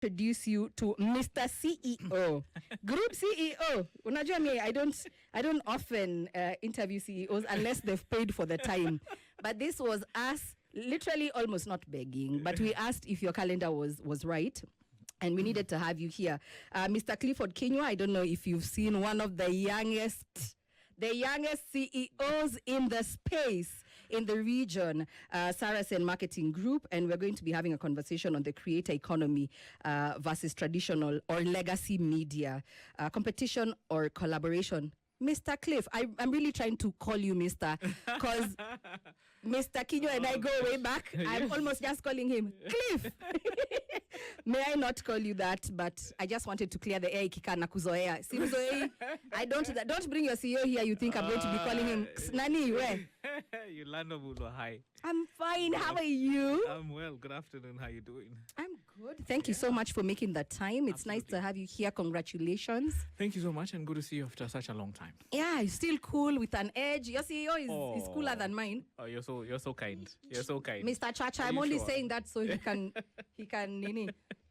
introduce you to Mr. CEO, Group CEO. Unajua me, I don't often interview CEOs unless they've paid for the time. But this was us, literally almost not begging, but we asked if your calendar was right. And we needed to have you here. Mr. Clifford Kinyua, I don't know if you've seen one of the youngest CEOs in the space, in the region, Saracen Marketing Group, and we're going to be having a conversation on the creator economy versus traditional or legacy media, competition or collaboration. Mr. Cliff, I'm really trying to call you Mr. because Mr. Kinyua and I go way back. I'm almost just calling him Cliff. May I not call you that, but I just wanted to clear the air. Kikana kuzoea. I don't bring your CEO here. You think I'm going to be calling him Nani? Where? Yolanda Bulo, hi. I'm fine. How are you? I'm well. Good afternoon. How are you doing? I'm good. Thank you so much for making that time. It's nice to have you here. Congratulations. Thank you so much, and good to see you after such a long time. Yeah, you're still cool with an edge. Your CEO is cooler than mine. Oh, you're so kind. You're so kind. Mr. Chacha, I'm only saying that so he can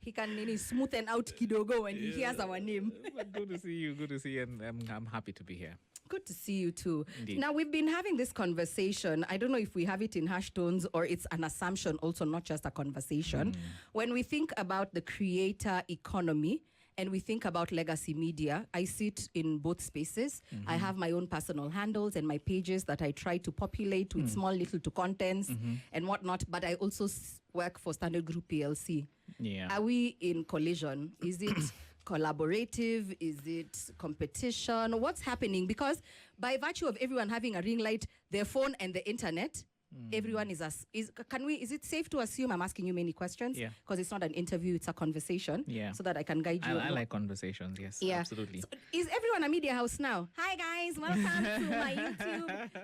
smoothen out kidogo when he hears our name. Good to see you. Good to see you, and I'm happy to be here. Good to see you too. Indeed. Now, we've been having this conversation. I don't know if we have it in hash tones or it's an assumption also, not just a conversation. When we think about the creator economy and we think about legacy media, I sit in both spaces. I have my own personal handles and my pages that I try to populate with small little to contents and whatnot, but I also work for Standard Group PLC. Yeah. Are we in collision? Is it collaborative? Is it competition? What's happening? Because by virtue of everyone having a ring light, their phone and the internet, everyone is it safe to assume I'm asking you many questions? Yeah. Because it's not an interview, it's a conversation. Yeah. So that I can guide you. I like conversations, yes. Yeah. Absolutely. So is everyone a media house now? Hi guys, welcome to my YouTube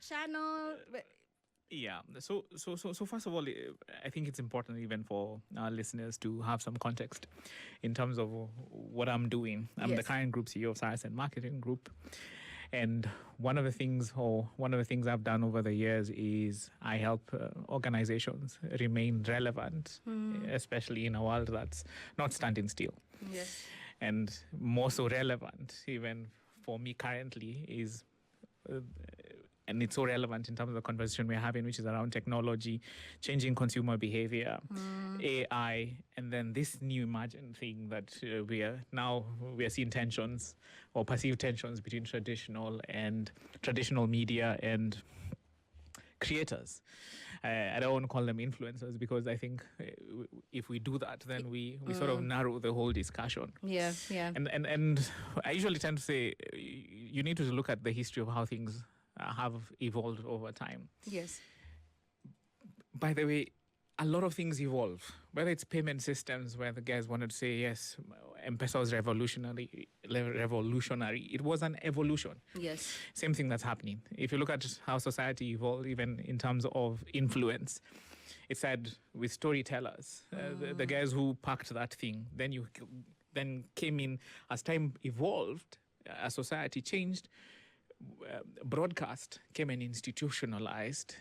channel. Yeah. So first of all, I think it's important even for our listeners to have some context in terms of what I'm doing. I'm the current group CEO of Saracen Marketing Group. And one of the things I've done over the years is I help organizations remain relevant, especially in a world that's not standing still. Yes. And more so relevant, even for me currently, is and it's so relevant in terms of the conversation we're having, which is around technology, changing consumer behavior, AI, and then this new emergent thing that we are seeing tensions or perceived tensions between traditional media and creators. I don't want to call them influencers because I think if we do that, then we sort of narrow the whole discussion. Yeah. And I usually tend to say you need to look at the history of how things have evolved over time. Yes. By the way, a lot of things evolve, whether it's payment systems where the guys wanted to say, yes, M-Pesa was revolutionary. It was an evolution. Yes. Same thing that's happening. If you look at how society evolved, even in terms of influence, it said with storytellers, the guys who packed that thing, then came in as time evolved, as society changed, broadcast came and institutionalized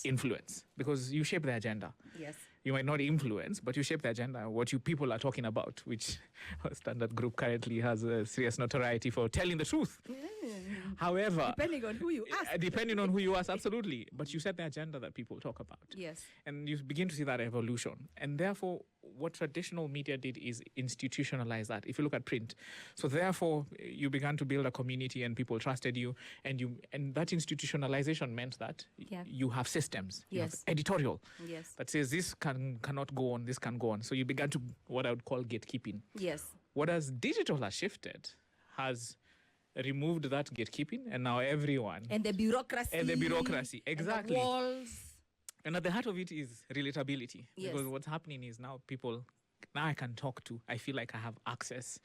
influence because you shape the agenda. Yes. You might not influence, but you shape the agenda, what you people are talking about, which Standard Group currently has a serious notoriety for telling the truth. However, depending on who you ask. Absolutely. But you set the agenda that people talk about. Yes. And you begin to see that evolution. And therefore, what traditional media did is institutionalize that. If you look at print. So therefore, you began to build a community and people trusted you. And that institutionalization meant that you have systems. You have editorial that says this cannot go on, this can go on. So you began to what I would call gatekeeping. Yes. What as digital has shifted has removed that gatekeeping, and now everyone and the bureaucracy exactly, and the walls. And at the heart of it is relatability. Yes. Because what's happening is now I can talk to, I feel like I have access.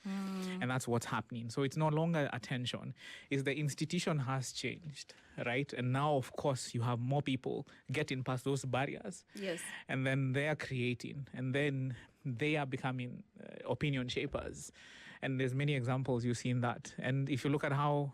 And that's what's happening. So it's no longer attention. It's the institution has changed, right? And now, of course, you have more people getting past those barriers. Yes. And then they are creating. And then they are becoming opinion shapers. And there's many examples you've seen that. And if you look at how,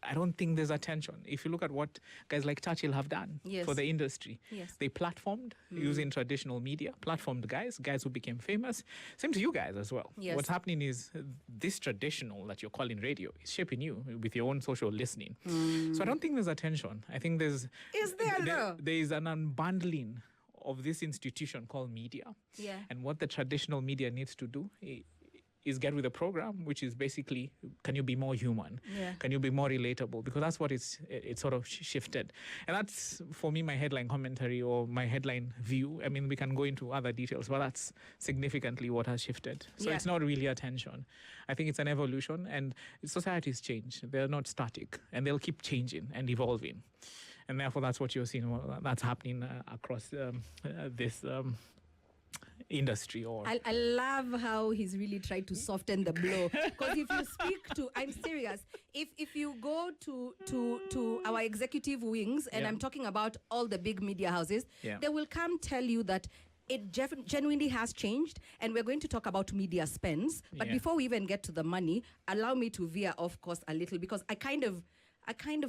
I don't think there's attention. If you look at what guys like Churchill have done for the industry, they platformed using traditional media, platformed guys who became famous. Same to you guys as well. What's happening is this traditional that you're calling radio is shaping you with your own social listening. So I don't think there's attention. I think there is an unbundling of this institution called media. And what the traditional media needs to do is get with a program, which is basically, can you be more human? Can you be more relatable? Because that's what it's sort of shifted. And that's, for me, my headline commentary or my headline view. I mean, we can go into other details, but that's significantly what has shifted. So it's not really attention. I think it's an evolution, and societies change. They're not static, and they'll keep changing and evolving. And therefore, that's what you're seeing. That's happening across this industry. Or I love how he's really tried to soften the blow. Because if you speak to, I'm serious, if you go to our executive wings, and I'm talking about all the big media houses, they will come tell you that it genuinely has changed, and we're going to talk about media spends. But before we even get to the money, allow me to veer off course a little, because I kind of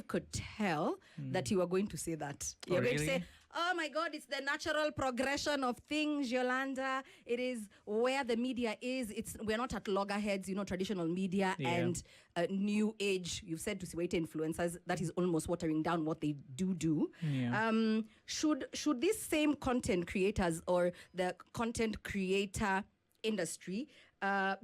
could tell that you were going to say that. You're going to say, oh my God, it's the natural progression of things, Yolanda. It is where the media is. We're not at loggerheads, traditional media and new age. You've said to see influencers, that is almost watering down what they do. Should these same content creators or the content creator industry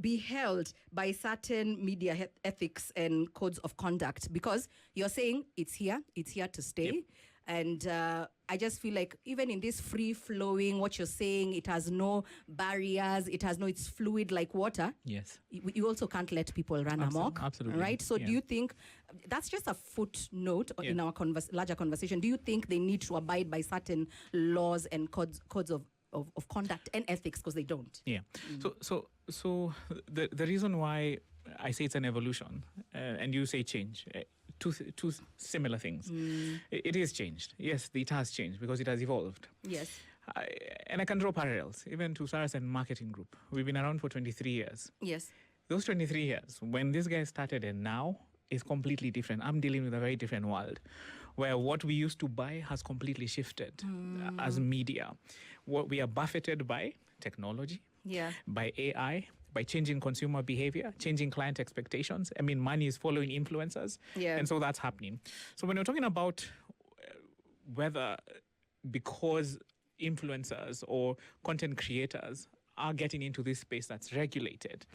be held by certain media ethics and codes of conduct? Because you're saying it's here to stay. And I just feel like even in this free-flowing, what you're saying, it has no barriers, it's fluid like water. Yes. You also can't let people run amok. Absolutely. Right? So do you think, that's just a footnote in our larger conversation, do you think they need to abide by certain laws and codes of conduct and ethics, because they don't? So the reason why I say it's an evolution and you say change, two similar things. It is changed. Yes, it has changed because it has evolved. Yes. And I can draw parallels even to Saracen Marketing Group. We've been around for 23 years. Yes. Those 23 years, when this guy started and now, is completely different. I'm dealing with a very different world where what we used to buy has completely shifted as media. What we are buffeted by technology, by AI, by changing consumer behavior, changing client expectations. I mean, money is following influencers. And so that's happening. So when you're talking about whether because influencers or content creators are getting into this space that's regulated,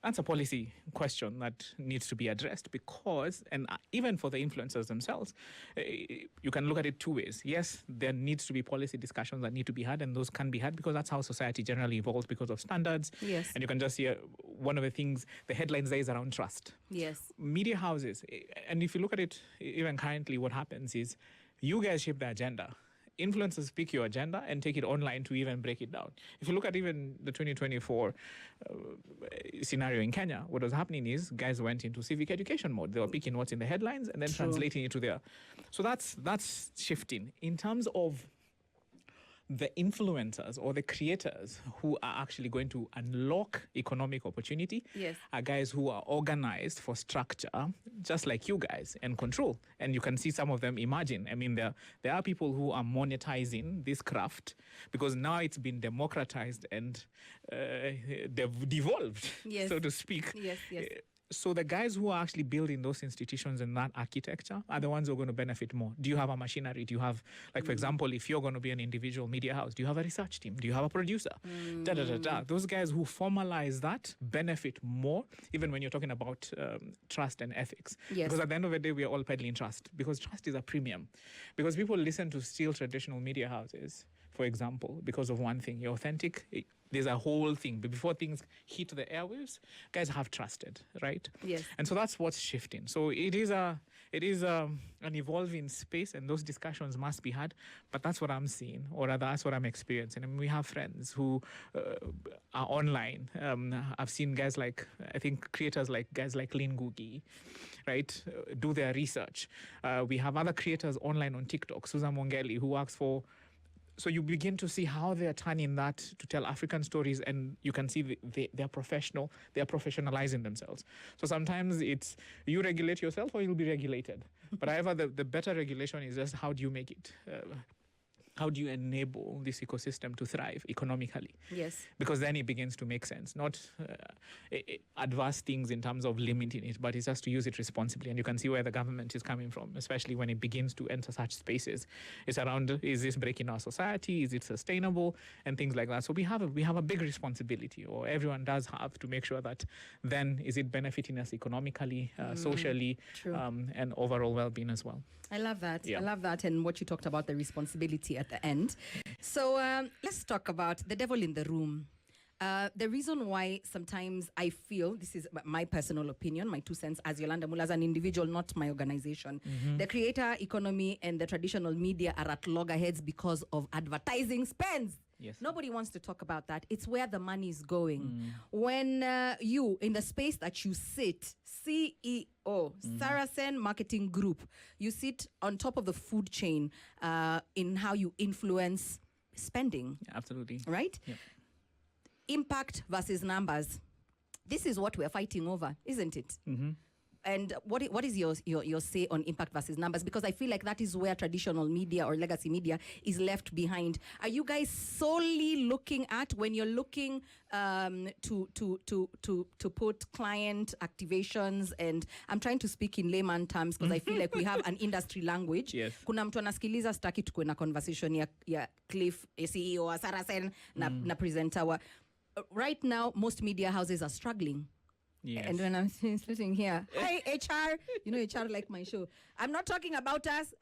that's a policy question that needs to be addressed, because, and even for the influencers themselves, you can look at it two ways. Yes, there needs to be policy discussions that need to be had, and those can be had because that's how society generally evolves because of standards. Yes. And you can just hear one of the things, the headlines there is around trust. Yes. Media houses, and if you look at it, even currently, what happens is you guys shape the agenda. Influencers pick your agenda and take it online to even break it down. If you look at even the 2024 scenario in Kenya, what was happening is guys went into civic education mode. They were picking what's in the headlines and then translating it to their... So that's shifting. In terms of the influencers or the creators who are actually going to unlock economic opportunity are guys who are organized for structure, just like you guys, and control. And you can see some of them emerging. I mean, there are people who are monetizing this craft because now it's been democratized and they've devolved, so to speak. Yes. So the guys who are actually building those institutions and that architecture are the ones who are going to benefit more. Do you have a machinery? Do you have, like, for example, if you're going to be an individual media house, do you have a research team? Do you have a producer? Those guys who formalize that benefit more, even when you're talking about trust and ethics. Yes. Because at the end of the day, we are all peddling trust, because trust is a premium. Because people listen to still traditional media houses, for example, because of one thing, you're authentic. There's a whole thing. But before things hit the airwaves, guys have trusted, right? Yes. And so that's what's shifting. So it is an evolving space, and those discussions must be had. But that's what I'm seeing, or rather, that's what I'm experiencing. I mean, we have friends who are online. I've seen guys like, I think creators like guys like Lin Gugi, right, do their research. We have other creators online on TikTok, Susan Mongeli, who works for So you begin to see how they are turning that to tell African stories, and you can see they're professional. They are professionalizing themselves. So sometimes it's you regulate yourself or you'll be regulated. But however, the better regulation is just how do you make it. How do you enable this ecosystem to thrive economically? Yes. Because then it begins to make sense. Not adverse things in terms of limiting it, but it's just to use it responsibly. And you can see where the government is coming from, especially when it begins to enter such spaces. It's around, is this breaking our society? Is it sustainable? And things like that. So we have a big responsibility, or everyone does have, to make sure that then is it benefiting us economically, socially, and overall well-being as well. I love that. Yeah. I love that. And what you talked about, the responsibility at the end. So let's talk about the devil in the room. The reason why sometimes I feel, this is my personal opinion, my 2 cents as Yolanda Mula, as an individual, not my organization. The creator economy and the traditional media are at loggerheads because of advertising spends. Yes. Nobody wants to talk about that. It's where the money is going. When you, in the space that you sit, CEO, Saracen Marketing Group, you sit on top of the food chain in how you influence spending. Absolutely. Right? Yep. Impact versus numbers. This is what we're fighting over, isn't it? And what is your say on impact versus numbers? Because I feel like that is where traditional media or legacy media is left behind. Are you guys solely looking at, when you're looking to put client activations, and I'm trying to speak in layman terms because I feel like we have an industry language. Yes. Kuna mtu anasikiliza, staki tukuwe na conversation ya Cliff, CEO wa Saracen na presenter wa. Right now, most media houses are struggling. Yes. And when I'm sitting here, hi HR, you know HR like my show. I'm not talking about us.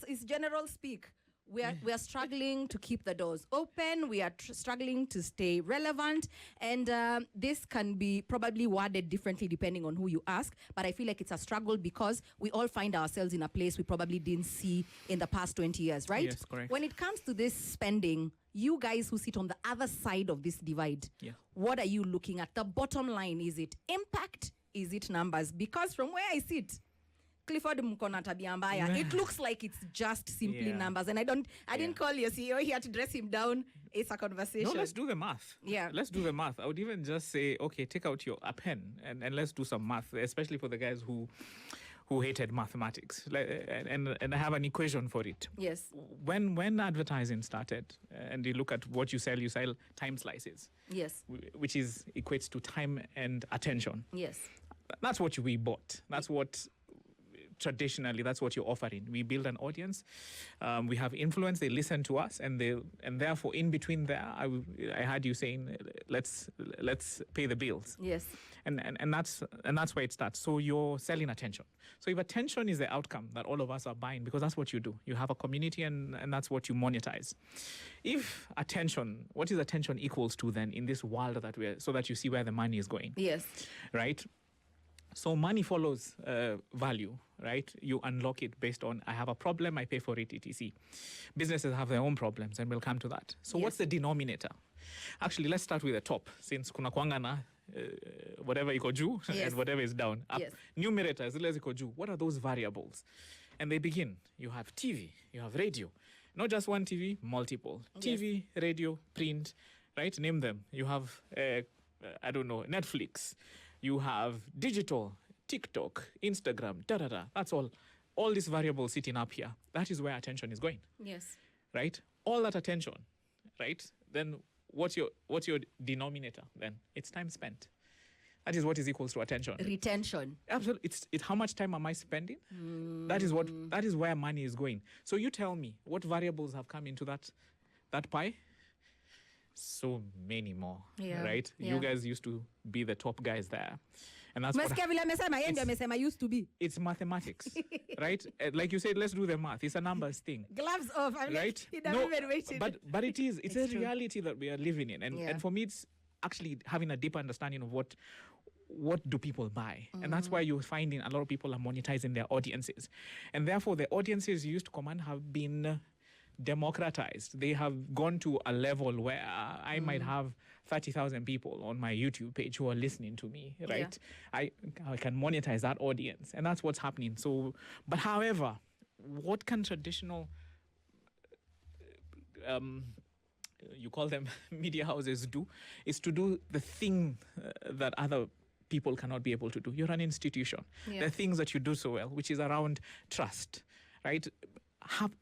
It's general speak. We are struggling to keep the doors open. We are struggling to stay relevant. And this can be probably worded differently depending on who you ask. But I feel like it's a struggle because we all find ourselves in a place we probably didn't see in the past 20 years, right? Yes, correct. When it comes to this spending, you guys who sit on the other side of this divide, what are you looking at? The bottom line, is it impact? Is it numbers? Because from where I sit, Clifford mkona tabia mbaya, it looks like it's just simply numbers. And I didn't call your CEO here to dress him down. It's a conversation. No, let's do the math. Yeah. Let's do the math. I would even just say, okay, take out a pen and let's do some math, especially for the guys who hated mathematics. And I have an equation for it. Yes. When advertising started, and you look at what you sell time slices. Yes. Which equates to time and attention. Yes. That's what we bought. That's what... Traditionally, that's what you're offering. We build an audience. We have influence. They listen to us, and therefore, in between there, I heard you saying, let's pay the bills. Yes. And that's where it starts. So you're selling attention. So if attention is the outcome that all of us are buying, because that's what you do. You have a community, and that's what you monetize. If attention, what is attention equals to then in this world so that you see where the money is going? Yes. Right. So money follows value, right? You unlock it based on, I have a problem, I pay for it, etc. Businesses have their own problems, and we'll come to that. So what's the denominator? Actually, let's start with the top, since kuna kwanga na whatever iko juu and whatever is down. Up. Yes. Numerator, zile ziko juu. What are those variables? And they begin. You have TV, you have radio. Not just one TV, multiple. TV, radio, print, right? Name them. You have, Netflix. You have digital, TikTok, Instagram, That's all. All these variables sitting up here. That is where attention is going. Yes. Right? All that attention, right? Then what's your denominator then? It's time spent. That is what is equals to attention. Retention. Absolutely. It's how much time am I spending? That is where money is going. So you tell me, what variables have come into that pie? So many more, right? Yeah. You guys used to be the top guys there. And that's what used to be. It's mathematics, right? Like you said, let's do the math. It's a numbers thing. Gloves off, right? But it's a reality that we are living in. And for me, it's actually having a deeper understanding of what do people buy. And that's why you're finding a lot of people are monetizing their audiences. And therefore, the audiences you used to command have been democratized. They have gone to a level where I might have 30,000 people on my YouTube page who are listening to me, right? Yeah. I can monetize that audience, and that's what's happening. So, but however, what can traditional you call them media houses do, is to do the thing that other people cannot be able to do. You're an institution. Yeah. There are things that you do so well, which is around trust, right?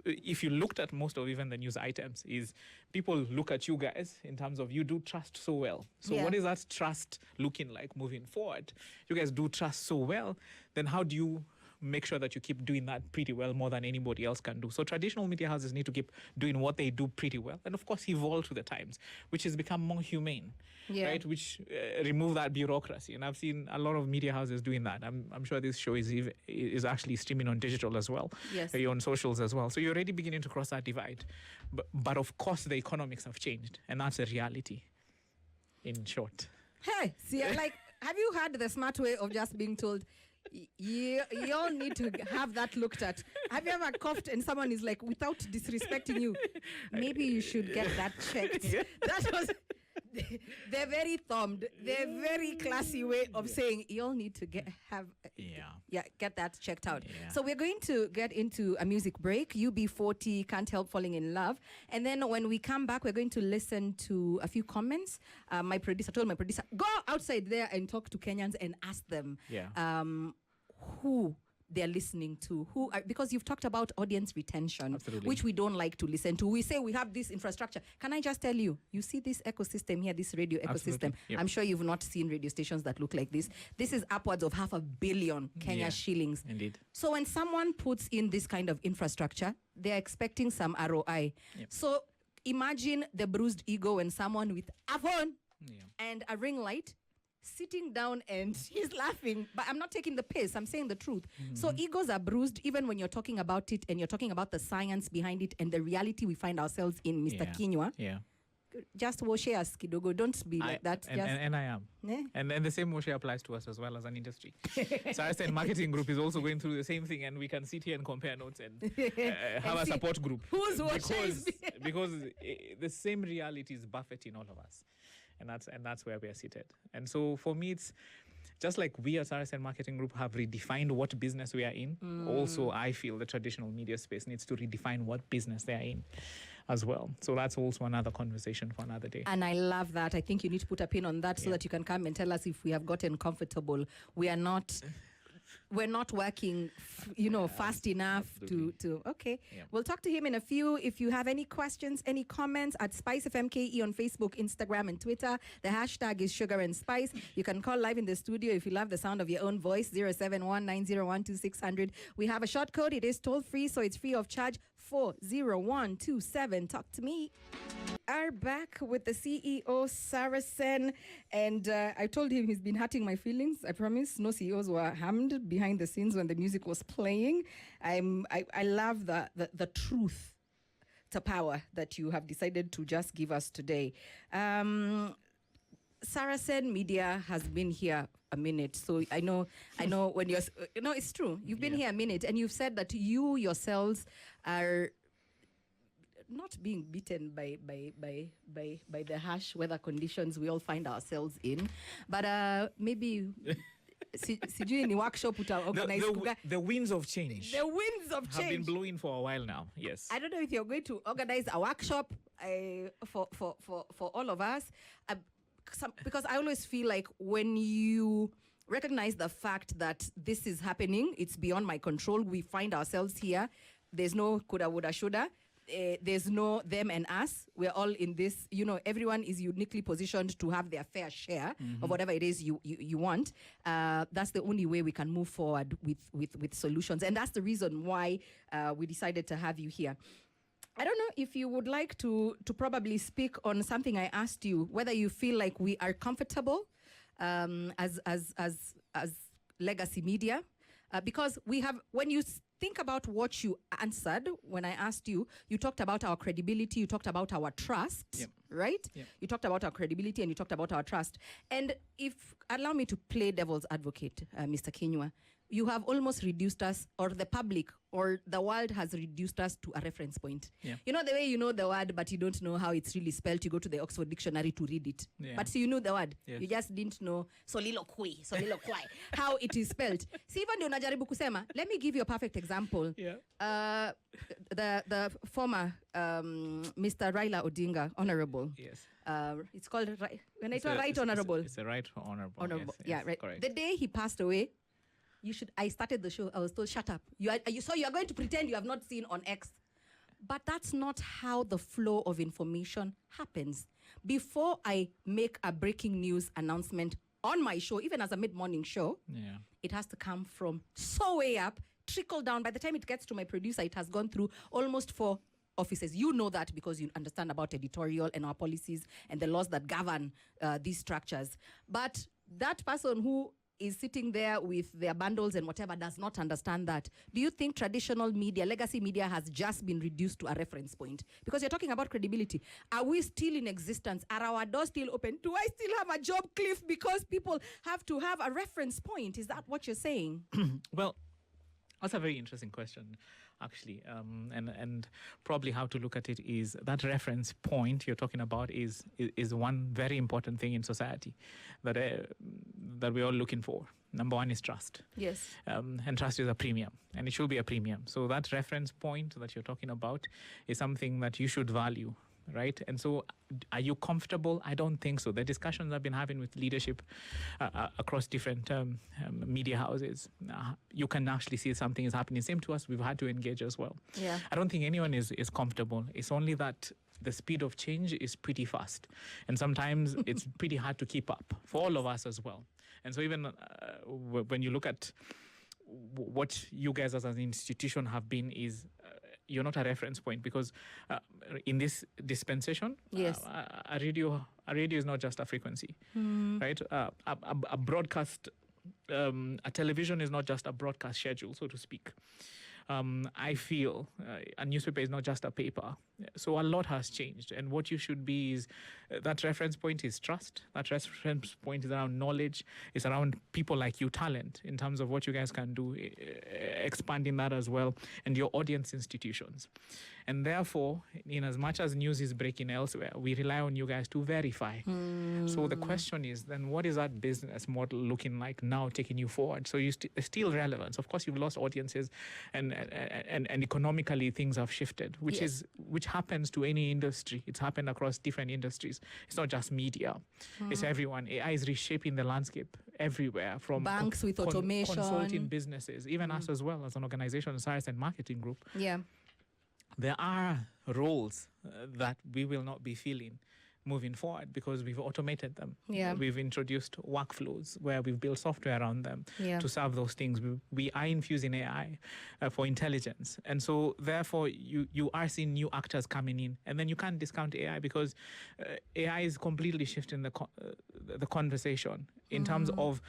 If you looked at most of even the news items, is people look at you guys in terms of you do trust so well. So Yeah. what is that trust looking like moving forward? You guys do trust so well, then how do you make sure that you keep doing that pretty well, more than anybody else can do? So traditional media houses need to keep doing what they do pretty well, and of course evolve to the times, which has become more humane, right? Which remove that bureaucracy. And I've seen a lot of media houses doing that. I'm sure this show is actually streaming on digital as well, Yes. on socials as well. So you're already beginning to cross that divide. But of course the economics have changed, and that's a reality, in short. Hey, see, I'm like, have you had the smart way of just being told, you all need to have that looked at? Have you ever coughed and someone is like, without disrespecting you, maybe you should get that checked? That was the very thumbed, the very classy way of saying you all need to get that checked out. Yeah. So we're going to get into a music break. UB40, Can't Help Falling in Love. And then when we come back, we're going to listen to a few comments. My producer told my producer, go outside there and talk to Kenyans and ask them who they're listening to, because you've talked about audience retention, Absolutely. which we don't like to listen to. We say we have this infrastructure. Can I just tell you, you see this ecosystem here, this radio ecosystem? Absolutely. Yep. I'm sure you've not seen radio stations that look like this. This is upwards of 500 million Kenya shillings. Indeed. So when someone puts in this kind of infrastructure, they're expecting some ROI. Yep. So imagine the bruised ego when someone with a phone and a ring light sitting down and he's laughing, but I'm not taking the piss, I'm saying the truth. So egos are bruised even when you're talking about it and you're talking about the science behind it and the reality we find ourselves in, Mr. Kinyua. Yeah. Just washe us kidogo, don't be like that. And I am. Yeah. And the same washe applies to us as well as an industry. SpiceFM Marketing Group is also going through the same thing, and we can sit here and compare notes and have a support group. Whose washe is because the same reality is buffeting all of us. And that's where we are seated. And so for me, it's just like we as RSN Marketing Group have redefined what business we are in. Also, I feel the traditional media space needs to redefine what business they are in as well. So that's also another conversation for another day. And I love that. I think you need to put a pin on that so that you can come and tell us if we have gotten comfortable. We're not working, fast enough to okay. Yeah. We'll talk to him in a few. If you have any questions, any comments, at SpiceFMKE on Facebook, Instagram, and Twitter. The hashtag is Sugar and Spice. You can call live in the studio if you love the sound of your own voice, 071-901-2600. We have a short code. It is toll free, so it's free of charge, 40127. Talk to me. Are back with the CEO, Saracen, and I told him he's been hurting my feelings. I promise. No CEOs were harmed behind the scenes when the music was playing. I love the truth to power that you have decided to just give us today. Saracen Media has been here a minute, so I know when you're it's true. You've been here a minute, and you've said that you yourselves are not being beaten by the harsh weather conditions we all find ourselves in, but maybe sijui ni workshop organize the winds of change. The winds of change have been blowing for a while now. Yes. I don't know if you're going to organize a workshop for all of us, because I always feel like when you recognize the fact that this is happening, it's beyond my control. We find ourselves here. There's no coulda, woulda, shoulda. There's no them and us. We're all in this, everyone is uniquely positioned to have their fair share of whatever it is you want. That's the only way we can move forward with solutions. And that's the reason why we decided to have you here. I don't know if you would like to probably speak on something I asked you, whether you feel like we are comfortable as legacy media, because we have, when you think about what you answered when I asked you, you talked about our credibility, you talked about our trust, right? Yep. You talked about our credibility and you talked about our trust. And if, allow me to play devil's advocate, Mr. Kinyua, you have almost reduced us, or the public or the world has reduced us to a reference point. Yeah. You know the way you know the word, but you don't know how it's really spelled. You go to the Oxford Dictionary to read it. Yeah. But so you know the word. Yes. You just didn't know soliloquy, how it is spelled. See, even ndio najaribu kusema, let me give you a perfect example. Yeah. The former Mr. Raila Odinga, Honorable. Yes. It's called when I right honorable. It's a right honorable. Honorable. Yes, Yeah, yes, right. Correct. The day he passed away, I started the show. I was told, shut up. You are going to pretend you have not seen on X. But that's not how the flow of information happens. Before I make a breaking news announcement on my show, even as a mid-morning show, it has to come from so way up, trickle down. By the time it gets to my producer, it has gone through almost 4 offices. You know that because you understand about editorial and our policies and the laws that govern these structures. But that person who is sitting there with their bundles and whatever does not understand that. Do you think traditional media, legacy media, has just been reduced to a reference point? Because you're talking about credibility. Are we still in existence? Are our doors still open? Do I still have a job, Cliff, because people have to have a reference point? Is that what you're saying? Well, that's a very interesting question, actually. And probably how to look at it is that reference point you're talking about is one very important thing in society that we're all looking for. Number one is trust. Yes. And trust is a premium, and it should be a premium. So that reference point that you're talking about is something that you should value, right? And so are you comfortable? I don't think so. The discussions I've been having with leadership across different media houses, you can actually see something is happening. Same to us, we've had to engage as well. Yeah. I don't think anyone is comfortable. It's only that the speed of change is pretty fast. And sometimes it's pretty hard to keep up for all of us as well. And so even when you look at what you guys as an institution have been is you're not a reference point because in this dispensation, yes. A radio is not just a frequency, right? A broadcast, a television is not just a broadcast schedule, so to speak. I feel a newspaper is not just a paper. So a lot has changed. And what you should be is that reference point is trust. That reference point is around knowledge. It's around people like you, talent, in terms of what you guys can do, expanding that as well, and your audience institutions. And therefore, in as much as news is breaking elsewhere, we rely on you guys to verify. So the question is, then what is that business model looking like now, taking you forward? So you still relevance. Of course, you've lost audiences, and economically things have shifted, which happens to any industry. It's happened across different industries. It's not just media. It's everyone. AI is reshaping the landscape everywhere, from banks with automation, consulting businesses, even us as well as an organization, SpiceFM Marketing Group. Yeah. There are roles that we will not be filling moving forward because we've automated them. Yeah. We've introduced workflows where we've built software around them to serve those things. We are infusing AI for intelligence. And so therefore you are seeing new actors coming in, and then you can't discount AI because AI is completely shifting the conversation in terms of,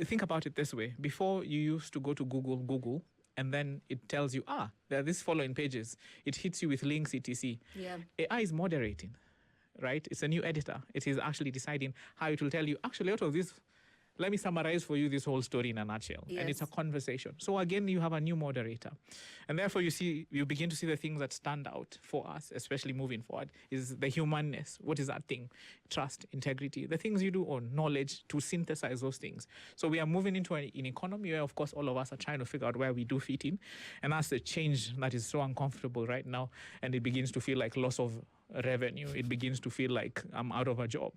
think about it this way. Before you used to go to Google, and then it tells you, there are these following pages. It hits you with links, etc. Yeah. AI is moderating, right? It's a new editor. It is actually deciding how it will tell you, actually, out of this, let me summarize for you this whole story in a nutshell. Yes. And it's a conversation. So again, you have a new moderator. And therefore, you begin to see the things that stand out for us, especially moving forward, is the humanness. What is that thing? Trust, integrity, the things you do on knowledge to synthesize those things. So we are moving into an economy where, of course, all of us are trying to figure out where we do fit in. And that's the change that is so uncomfortable right now. And it begins to feel like loss of revenue. It begins to feel like I'm out of a job.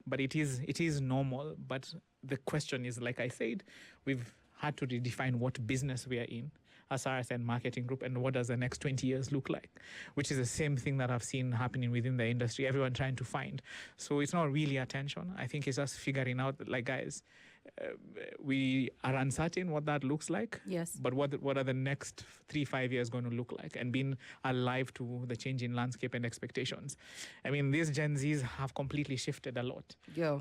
But it is normal. But the question is, like I said, we've had to redefine what business we are in as SpiceFM Marketing Group and what does the next 20 years look like, which is the same thing that I've seen happening within the industry, everyone trying to find. So it's not really attention. I think it's just figuring out, like, guys, we are uncertain what that looks like. Yes. But what are the next 3-5 years going to look like, and being alive to the changing landscape and expectations. I mean, these Gen Zs have completely shifted a lot. Yeah.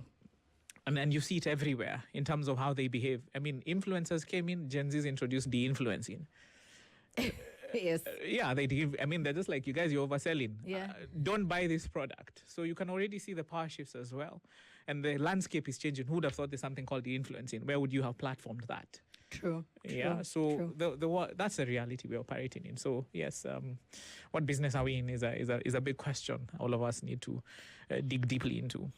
And you see it everywhere in terms of how they behave. I mean, influencers came in, Gen Zs introduced de-influencing. Yes. Yeah, they're just like, you guys, you're overselling. Yeah. Don't buy this product. So you can already see the power shifts as well. And the landscape is changing. Who would have thought there's something called the influencing? Where would you have platformed that? True. Yeah, so that's the reality we're operating in. So yes, what business are we in is a big question. All of us need to dig deeply into.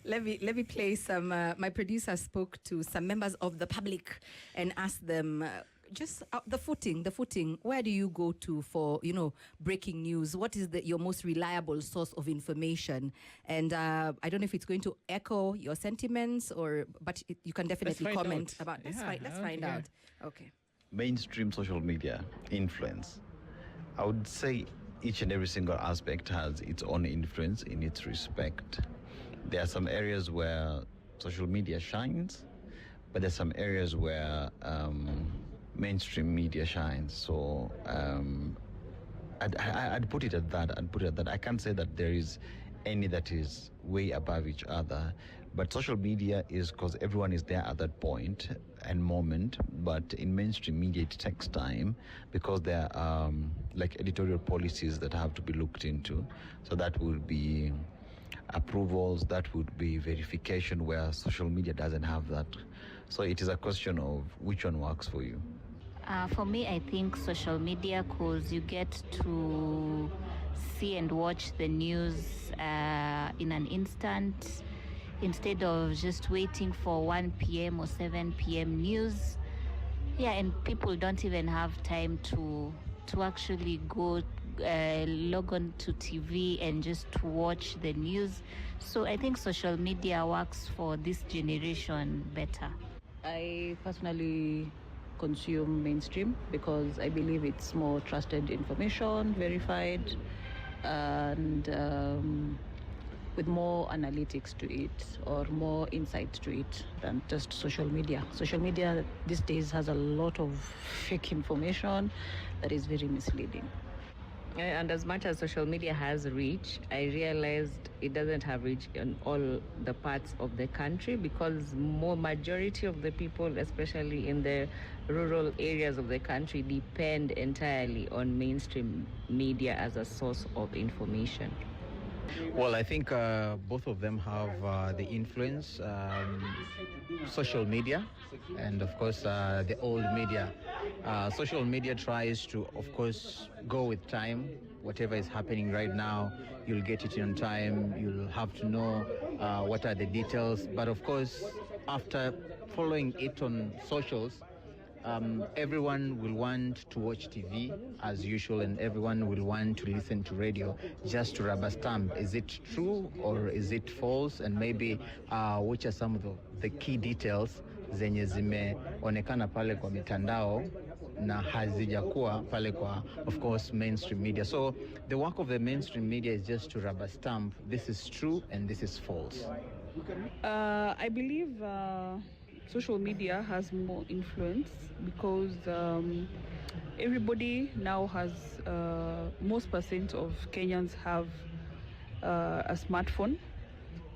Let me play some. My producer spoke to some members of the public and asked them just the footing. Where do you go to for breaking news? What is your most reliable source of information? And I don't know if it's going to echo your sentiments but you can definitely comment about. Let's find out. Okay. Mainstream social media influence. I would say each and every single aspect has its own influence in its respect. There are some areas where social media shines, but there's some areas where mainstream media shines. So I'd put it at that. I can't say that there is any that is way above each other, but social media is because everyone is there at that point and moment. But in mainstream media, it takes time because there are like editorial policies that have to be looked into. So that would be approvals, that would be verification, where social media doesn't have that. So it is a question of which one works for you. For me, I think social media, because you get to see and watch the news in an instant instead of just waiting for 1 p.m. or 7 p.m. news. Yeah, and people don't even have time to actually go log on to TV and just watch the news. So I think social media works for this generation better. I personally consume mainstream because I believe it's more trusted information, verified, and with more analytics to it or more insight to it than just social media. Social media these days has a lot of fake information that is very misleading. And as much as social media has reach, I realized it doesn't have reach in all the parts of the country because majority of the people, especially in the rural areas of the country, depend entirely on mainstream media as a source of information. Well, I think both of them have the influence, social media and, of course, the old media. Social media tries to, of course, go with time. Whatever is happening right now, you'll get it on time. You'll have to know what are the details. But, of course, after following it on socials, everyone will want to watch TV as usual, and everyone will want to listen to radio just to rubber stamp. Is it true or is it false? And maybe which are some of the key details zenye zimeonekana pale kwa mitandao na hazijakuwa pale kwa, of course, mainstream media. So the work of the mainstream media is just to rubber stamp this is true and this is false. I believe social media has more influence because everybody now has, most percent of Kenyans have a smartphone.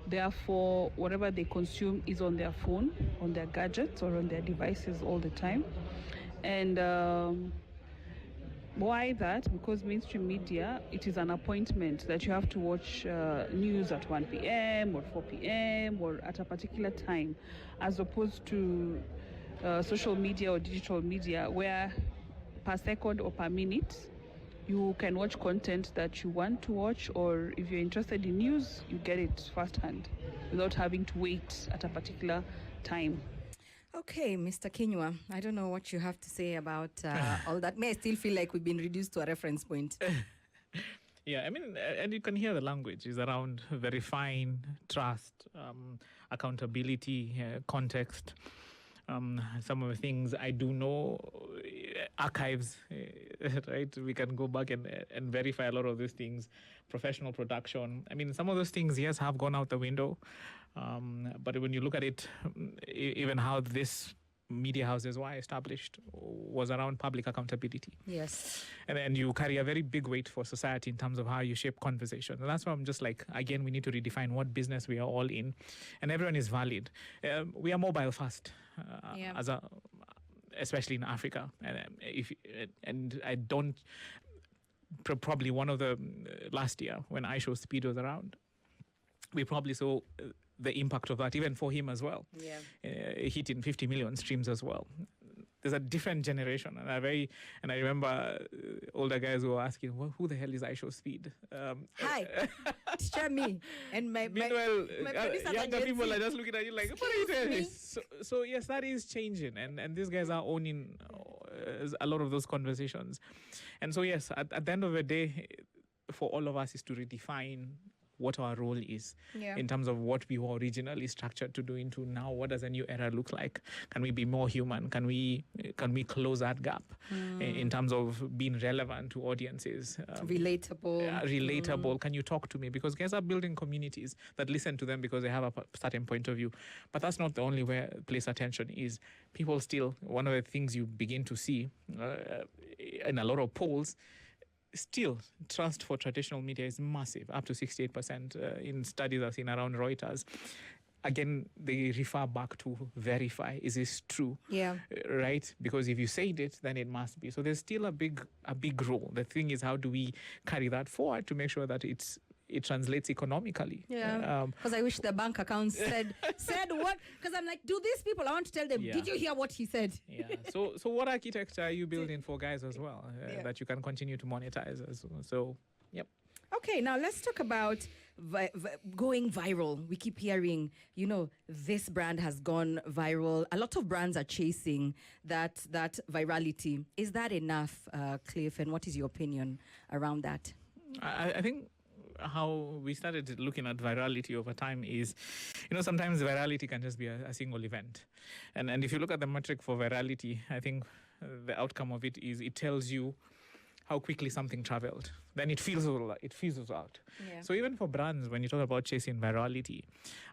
Therefore, whatever they consume is on their phone, on their gadgets, or on their devices all the time. And why that? Because mainstream media, it is an appointment that you have to watch news at 1 p.m. or 4 p.m. or at a particular time, as opposed to social media or digital media, where per second or per minute, you can watch content that you want to watch, or if you're interested in news, you get it firsthand without having to wait at a particular time. Okay, Mr. Kinyua, I don't know what you have to say about all that. May I still feel like we've been reduced to a reference point? Yeah, I mean, and you can hear the language is around verifying, trust, accountability, context. Some of the things I do know, archives, right? We can go back and verify a lot of these things. Professional production. I mean, some of those things, yes, have gone out the window. But when you look at it, even how this media houses were established was around public accountability. Yes. And you carry a very big weight for society in terms of how you shape conversation. And that's why I'm just like, again, we need to redefine what business we are all in. And everyone is valid. We are mobile first, especially in Africa. And I don't, probably one of the last year when iShow Speed was around, we probably saw the impact of that, even for him as well. Yeah. Hitting 50 million streams as well. there's a different generation, and I remember older guys who were asking, well, who the hell is iShowSpeed? Hi, teacher me, and my meanwhile, producers are younger Gen people Z. are just looking at you like, what are you doing? So yes, that is changing, and these guys are owning a lot of those conversations. And so yes, at the end of the day, for all of us is to redefine what our role is in terms of what we were originally structured to do into now. What does a new era look like? Can we be more human? Can we close that gap in terms of being relevant to audiences? Relatable. Can you talk to me? Because guys are building communities that listen to them because they have a certain point of view. But that's not the only place attention is. People still, one of the things you begin to see in a lot of polls, still, trust for traditional media is massive, up to 68% in studies I've seen around Reuters. Again, they refer back to verify. Is this true? Yeah. Right? Because if you said it, then it must be. So there's still a big role. The thing is, how do we carry that forward to make sure that it translates economically? Yeah. Because I wish the bank accounts said what? Because I'm like, do these people? I want to tell them. Did you hear what he said? Yeah. So what architecture are you building for guys as well that you can continue to monetize as well? So, yep. Okay, now let's talk about going viral. We keep hearing, this brand has gone viral. A lot of brands are chasing that virality. Is that enough, Cliff? And what is your opinion around that? I think how we started looking at virality over time is, sometimes virality can just be a single event. And if you look at the metric for virality, I think the outcome of it is it tells you how quickly something traveled. Then it fizzles out. Yeah. So even for brands, when you talk about chasing virality,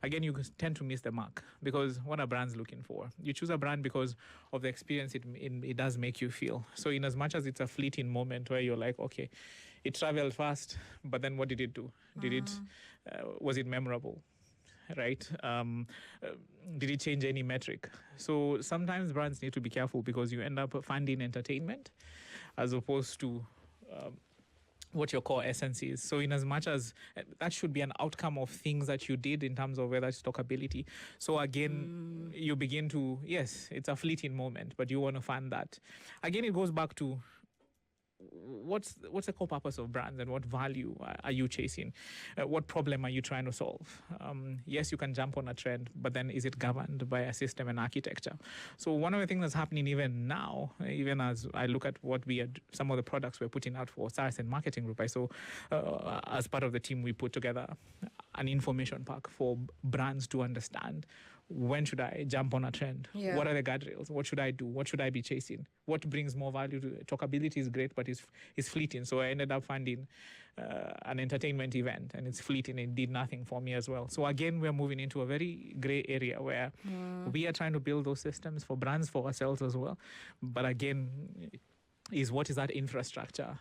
again, you tend to miss the mark, because what are brands looking for? You choose a brand because of the experience it does make you feel. So in as much as it's a fleeting moment where you're like, okay, it traveled fast, but then what did it do? Was it memorable? Right? Did it change any metric? So sometimes brands need to be careful, because you end up funding entertainment as opposed to what your core essence is. So in as much as that should be an outcome of things that you did in terms of whether it's talkability. So again, you begin to, yes, it's a fleeting moment, but you want to fund that. Again, it goes back to what's the core purpose of brands, and what value are you chasing? What problem are you trying to solve? Yes, you can jump on a trend, but then is it governed by a system and architecture? So one of the things that's happening even now, even as I look at what some of the products we're putting out for SpiceFM Marketing Group, I saw as part of the team we put together an information pack for brands to understand. When should I jump on a trend? Yeah. What are the guardrails? What should I do? What should I be chasing? What brings more value to it? Talkability is great, but it's fleeting. So I ended up finding an entertainment event, and it's fleeting. It did nothing for me as well. So again, we're moving into a very gray area where we are trying to build those systems for brands, for ourselves as well. But again, what is that infrastructure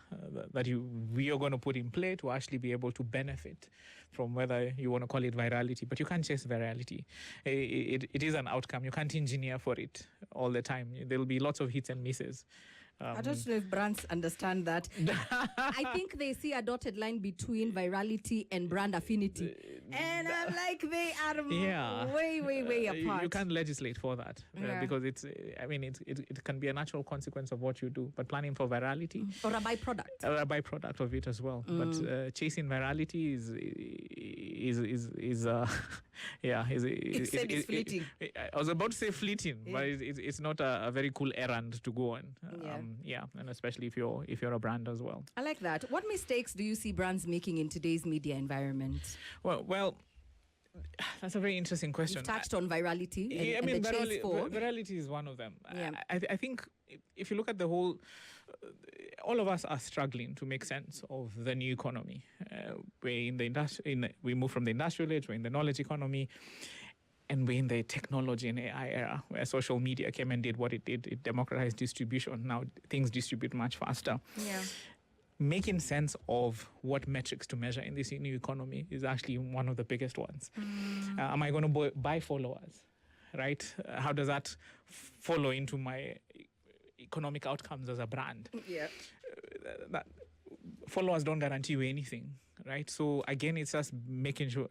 that we are going to put in play to actually be able to benefit from, whether you want to call it virality, but you can't chase virality. It is an outcome. You can't engineer for it all the time. There will be lots of hits and misses. I don't know if brands understand that. I think they see a dotted line between virality and brand affinity. And I'm like, they are way apart. You can't legislate for that because it can be a natural consequence of what you do. But planning for virality. Or a byproduct. A byproduct of it as well. But chasing virality is fleeting. I was about to say fleeting, but it's not a very cool errand to go on. And especially if you're a brand as well. I like that. What mistakes do you see brands making in today's media environment? Well, that's a very interesting question. You've touched on virality. Virality is one of them. Yeah. I think if you look at the whole, all of us are struggling to make sense of the new economy. We move from the industrial age, we're in the knowledge economy. And we're in the technology and AI era, where social media came and did what it did. It democratized distribution. Now things distribute much faster. Yeah. Making sense of what metrics to measure in this new economy is actually one of the biggest ones. Am I going to buy followers, right? How does that follow into my economic outcomes as a brand? Yeah. That followers don't guarantee you anything, right? So again, it's just making sure.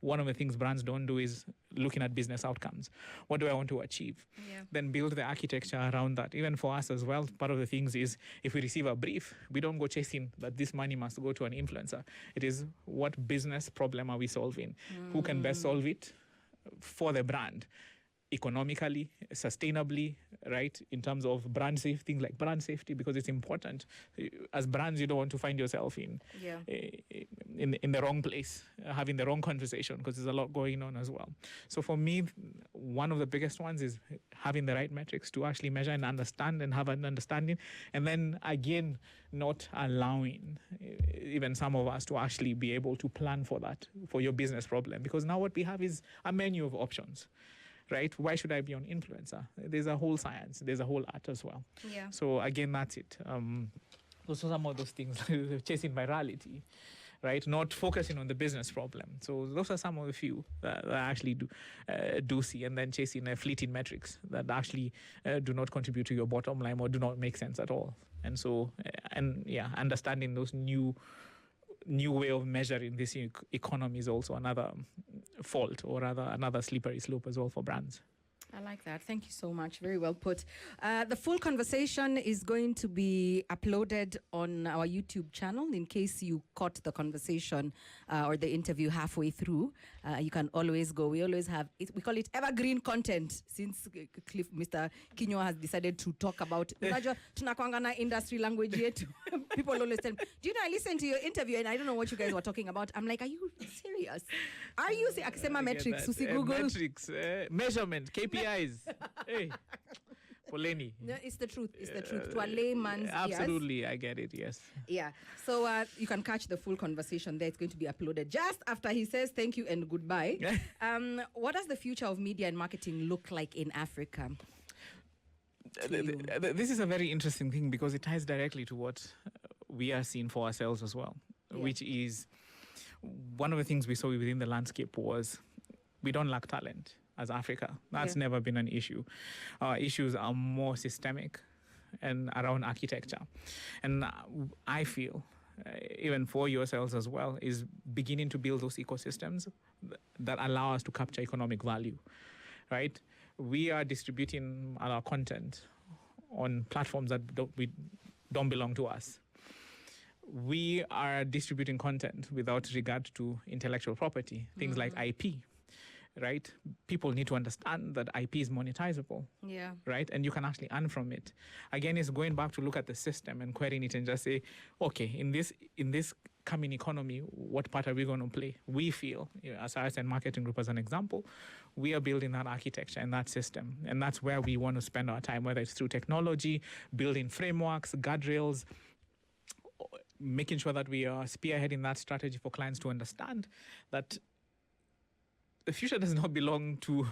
One of the things brands don't do is looking at business outcomes. What do I want to achieve? Yeah. Then build the architecture around that. Even for us as well, part of the things is if we receive a brief, we don't go chasing that this money must go to an influencer. It is what business problem are we solving? Who can best solve it for the brand? Economically, sustainably, right? In terms of brand safety, things like brand safety, because it's important. As brands, you don't want to find yourself in the wrong place, having the wrong conversation, because there's a lot going on as well. So for me, one of the biggest ones is having the right metrics to actually measure and understand and have an understanding. And then again, not allowing even some of us to actually be able to plan for that, for your business problem. Because now what we have is a menu of options. Right? Why should I be on influencer? There's a whole science. There's a whole art as well. Yeah. So again, that's it. Those are some of those things, chasing virality, right? Not focusing on the business problem. So those are some of the few that I actually do see, and then chasing fleeting metrics that actually do not contribute to your bottom line or do not make sense at all. And so, understanding those new way of measuring this economy is also another fault, or rather another slippery slope as well for brands. I like that. Thank you so much. Very well put. The full conversation is going to be uploaded on our YouTube channel. In case you caught the conversation or the interview halfway through, you can always go. We always have, we call it evergreen content, since Mr. Kinyo has decided to talk about tunakwangana industry language yetu. People always tell me, do you know, I listened to your interview and I don't know what you guys were talking about. I'm like, are you serious? Are you serious? Akisema metrics, Susi Google. Metrics, measurement, KPIs. Hey, Poleni. No, it's the truth. It's the truth. To a layman's ears. Absolutely, I get it, yes. Yeah. So you can catch the full conversation there. It's going to be uploaded just after he says thank you and goodbye. What does the future of media and marketing look like in Africa? This is a very interesting thing, because it ties directly to what we are seeing for ourselves as well, which is one of the things we saw within the landscape was we don't lack talent as Africa. That's never been an issue. Our issues are more systemic and around architecture. And I feel, even for yourselves as well, is beginning to build those ecosystems that allow us to capture economic value, right? We are distributing our content on platforms that don't belong to us. We are distributing content without regard to intellectual property, things like IP. Right? People need to understand that IP is monetizable. Yeah. Right? And you can actually earn from it. Again, it's going back to look at the system and querying it and just say, okay, in this coming economy, what part are we going to play? We feel, as RSN Marketing Group as an example, we are building that architecture and that system. And that's where we want to spend our time, whether it's through technology, building frameworks, guardrails, making sure that we are spearheading that strategy for clients to understand that the future does not belong to,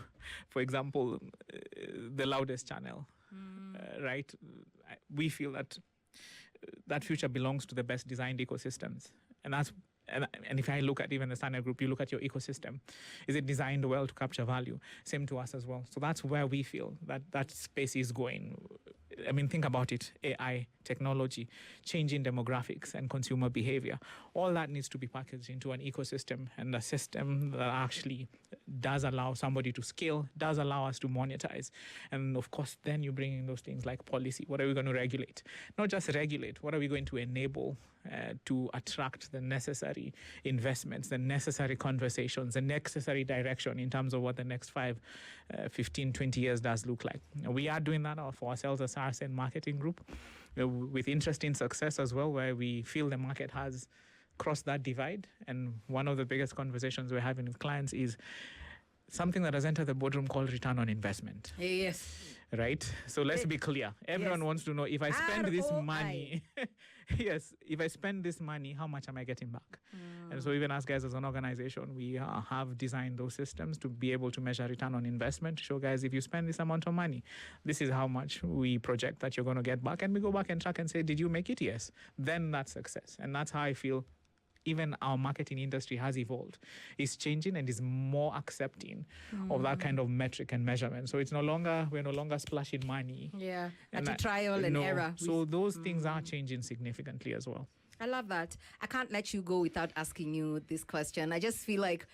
for example, the loudest channel, right? We feel that future belongs to the best designed ecosystems. And if I look at even the Standard Group, you look at your ecosystem. Is it designed well to capture value? Same to us as well. So that's where we feel that space is going. I mean, think about it. AI, technology, changing demographics and consumer behavior. All that needs to be packaged into an ecosystem, and a system that actually does allow somebody to scale, does allow us to monetize. And of course, then you bring in those things like policy. What are we going to regulate? Not just regulate. What are we going to enable to attract the necessary investments, the necessary conversations, the necessary direction in terms of what the next 5, 15, 20 years does look like? We are doing that for ourselves as RSN Marketing Group with interesting success as well, where we feel the market has crossed that divide. And one of the biggest conversations we're having with clients is something that has entered the boardroom called return on investment. Yes. Right? So let's be clear. Everyone wants to know, if I spend this money, if I spend this money, how much am I getting back? And so even us guys as an organization, we have designed those systems to be able to measure return on investment, to show guys, if you spend this amount of money, this is how much we project that you're going to get back. And we go back and track and say, did you make it? Yes. Then that's success. And that's how I feel even our marketing industry has evolved. It's changing and is more accepting of that kind of metric and measurement. So it's we're no longer splashing money. Yeah, and trial and error. So those things are changing significantly as well. I love that. I can't let you go without asking you this question. I just feel like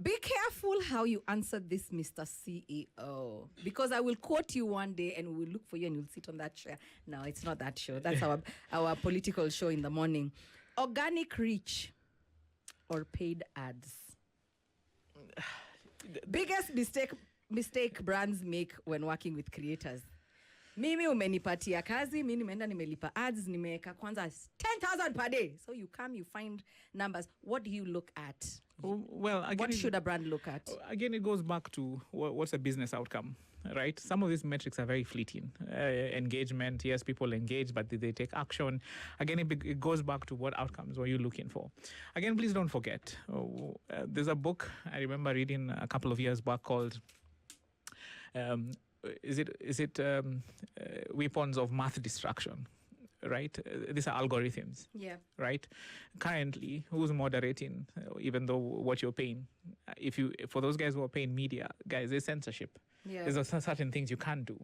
Be careful how you answer this, Mr. CEO, because I will quote you one day and we'll look for you and you'll sit on that chair. No, it's not that show. That's our political show in the morning. Organic reach or paid ads? Biggest mistake brands make when working with creators. Mimi umenipatia kazi, mimi nimeenda nimelipa ads, nimeweka kwanza 10,000 per day. So you come, you find numbers. What do you look at? Well, again, what should a brand look at? Again, it goes back to what's a business outcome, right? Some of these metrics are very fleeting. Engagement, yes, people engage, but did they take action? Again, it goes back to what outcomes were you looking for. Again, please don't forget, there's a book I remember reading a couple of years back called Weapons of Math Destruction, right? These are algorithms, right? Currently, who's moderating, even though what you're paying? For those guys who are paying media, guys, there's censorship. There's certain things you can't do,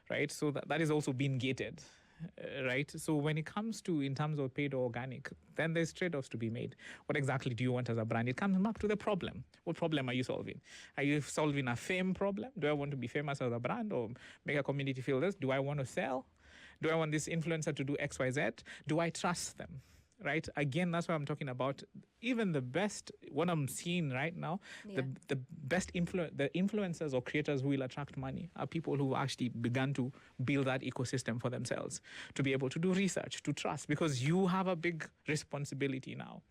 right? So that is also being gated. Right. So when it comes to in terms of paid or organic, then there's trade-offs to be made. What exactly do you want as a brand? It comes back to the problem. What problem are you solving? Are you solving a fame problem? Do I want to be famous as a brand or make a community feel this? Do I want to sell? Do I want this influencer to do X, Y, Z? Do I trust them? Right? Again, that's what I'm talking about. Even the best, what I'm seeing right now, the best the influencers or creators who will attract money are people who actually began to build that ecosystem for themselves, to be able to do research, to trust, because you have a big responsibility now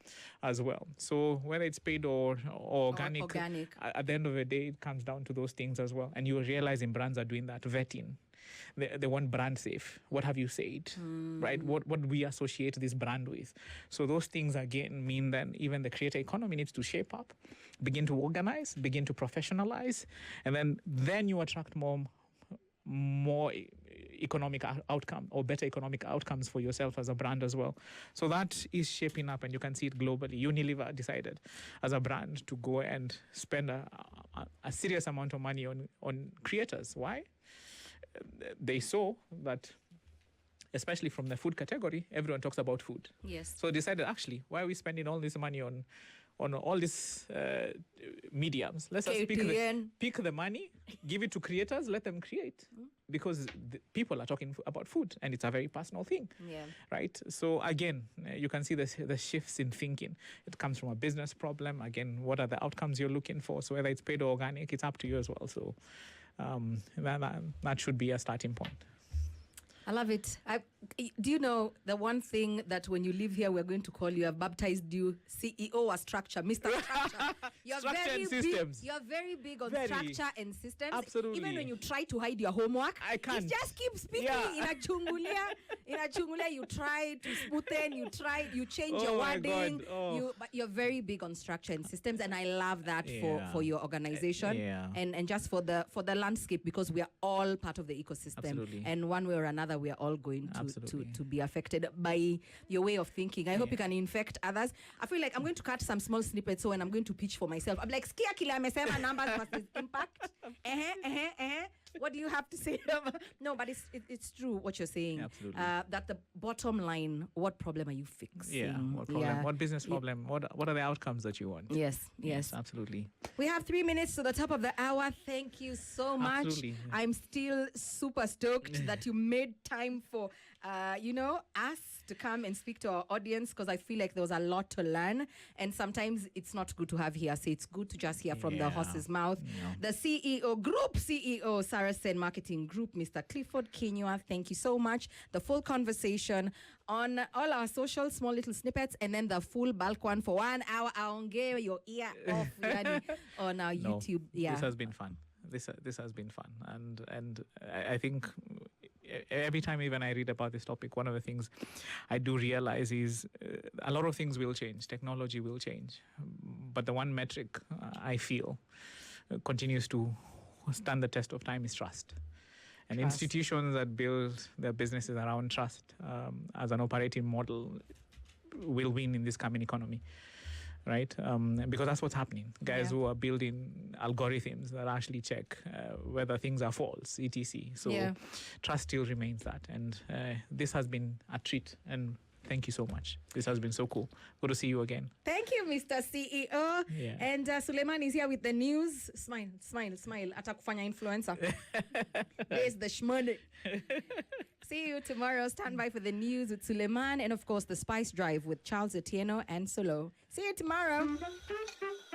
as well. So whether it's paid or organic, at the end of the day, it comes down to those things as well. And you realize brands are doing that vetting. They want brand safe. What have you said? Right? What we associate this brand with? So those things again mean that even the creator economy needs to shape up, begin to organize, begin to professionalize, and then you attract more economic outcome or better economic outcomes for yourself as a brand as well. So that is shaping up, and you can see it globally. Unilever decided as a brand to go and spend a serious amount of money on creators. Why? They saw that, especially from the food category, everyone talks about food. Yes. So they decided, actually, why are we spending all this money on all these mediums? Let's just pick the money, give it to creators, let them create. Because people are talking about food, and it's a very personal thing, right? So again, you can see the shifts in thinking. It comes from a business problem. Again, what are the outcomes you're looking for? So whether it's paid or organic, it's up to you as well. So that should be a starting point. I love it. Do you know the one thing that when you live here, we're going to call you, I've baptized you CEO or structure, Mr. Structure. You're structure and systems. You're very big on structure and systems. Absolutely. Even when you try to hide your homework, I can't. You just keep speaking in a chungulia. You try to smoothen, you change your wording. But you're very big on structure and systems, and I love that for your organization and just for the landscape, because we are all part of the ecosystem. Absolutely. And one way or another, we are all going to be affected by your way of thinking. I hope you can infect others. I feel like I'm going to cut some small snippets, so when I'm going to pitch for myself, I'm like, skia kila amesema numbers versus impact. What do you have to say? No, but it's true what you're saying. Absolutely. That the bottom line, what problem are you fixing? Yeah, what problem? What business problem? What are the outcomes that you want? Yes, absolutely. We have 3 minutes to the top of the hour. Thank you so much. Absolutely. I'm still super stoked that you made time for us to come and speak to our audience, because I feel like there was a lot to learn, and sometimes it's not good to have hearsay. It's good to just hear from the horse's mouth. The Group CEO, Saracen Marketing Group, Mr. Clifford Kinyua, thank you so much. The full conversation on all our social, small little snippets, and then the full bulk one for 1 hour. Aonge your ear off on our YouTube. This has been fun. This has been fun, and I think every time even I read about this topic, one of the things I do realize is a lot of things will change. Technology will change, but the one metric I feel continues to stand the test of time is trust. And institutions that build their businesses around trust as an operating model will win in this coming economy. Right? Because that's what's happening. Guys who are building algorithms that actually check whether things are false, etc. So trust still remains that. And this has been a treat. And thank Thank you so much. This has been so cool. Good to see you again. Thank you, Mr. CEO. Yeah. And Suleiman is here with the news. Smile. Atakufanya influencer. There's the shmoney. See you tomorrow. Stand by for the news with Suleiman and, of course, the Spice Drive with Charles Otieno and Solo. See you tomorrow.